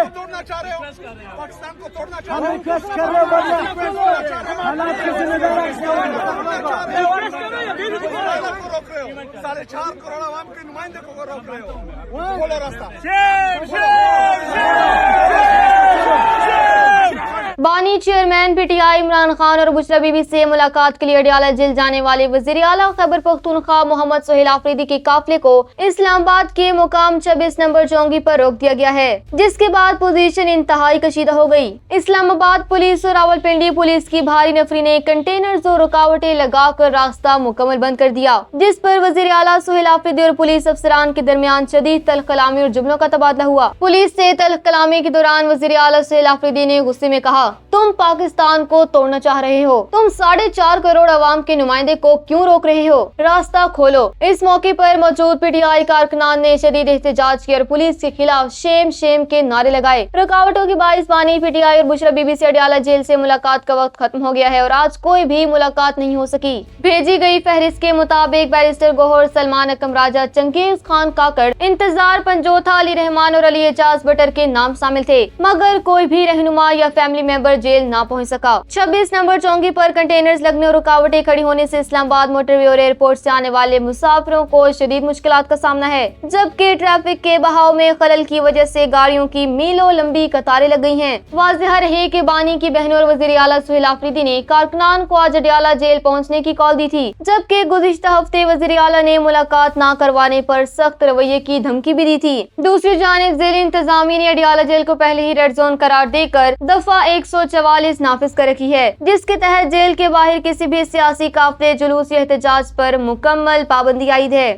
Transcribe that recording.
तोड़ना चाह रहे हो, पाकिस्तान को तोड़ना चाह हम रहे हो, रिक्वेस्ट कर रहे हो, हालात की जिम्मेदारी को रोक रहे हो, 4.5 करोड़ आवाम के नुमाइंदे को रोक रहे हो, बोलो रास्ता। बानी चेयरमैन पीटीआई इमरान खान और बुशरा बीबी से मुलाकात के लिए अडियाला जेल जाने वाले वजीर आला खैबर पख्तूनख्वा मोहम्मद सोहेल आफरीदी के काफिले को इस्लामाबाद के मुकाम 26 नंबर चौंगी पर रोक दिया गया है, जिसके बाद पोजीशन इंतहाई कशीदा हो गई। इस्लामाबाद पुलिस और रावलपिंडी पुलिस की भारी नफरी ने कंटेनर्स और रुकावटें लगाकर रास्ता मुकम्मल बंद कर दिया, जिस पर वजीर आला सोहेल आफरीदी और पुलिस अफसरान के दरमियान शदीद तल्ख कलामी और जुमलों का तबादला हुआ। पुलिस से तल्ख कलामी के दौरान वजीर आला सोहेल आफरीदी ने गुस्से में कहा, तुम पाकिस्तान को तोड़ना चाह रहे हो, तुम 4.5 करोड़ आवाम के नुमाइंदे को क्यों रोक रहे हो, रास्ता खोलो। इस मौके पर मौजूद पीटीआई कारकुनान ने शदीद एहतजाज किया और पुलिस के खिलाफ शेम शेम के नारे लगाए। रुकावटों के बाइस बानी पीटीआई और बुशरा बीबी से अडियाला जेल से मुलाकात का वक्त खत्म हो गया है और आज कोई भी मुलाकात नहीं हो सकी। भेजी गई फहरिस्त के मुताबिक बैरिस्टर गौहर, सलमान अकम राजा, चंगेज खान काकड़, इंतजार पंजोथा, अली रहमान और अली एजाज बटर के नाम शामिल थे, मगर कोई भी रहनुमा या फैमिली मेंबर जेल ना पहुंच सका। 26 नंबर चौंगी पर कंटेनर्स लगने और रुकावटें खड़ी होने से इस्लामाबाद मोटरवे और एयरपोर्ट से आने वाले मुसाफिरों को शदीद मुश्किलात का सामना है, जबकि ट्रैफिक के बहाव में खलल की वजह से गाड़ियों की मीलों लंबी कतारें लग गई हैं। वाज़ेह रहे कि बानी की बहनों और वज़ीर आला सोहेल आफरीदी ने कारकुनान को आज अडियाला जेल पहुंचने की कॉल दी थी, जबकि गुज़िश्ता हफ्ते वज़ीर आला ने मुलाकात न करवाने पर सख्त रवैये की धमकी भी दी थी। दूसरी जानिब जेल इंतजामिया ने अडियाला जेल को पहले ही रेड जोन करार देकर दफा 144 नाफिज कर रखी है, जिसके तहत जेल के बाहर किसी भी सियासी काफिले, जुलूस या एहतजाज पर मुकम्मल पाबंदी आयद है।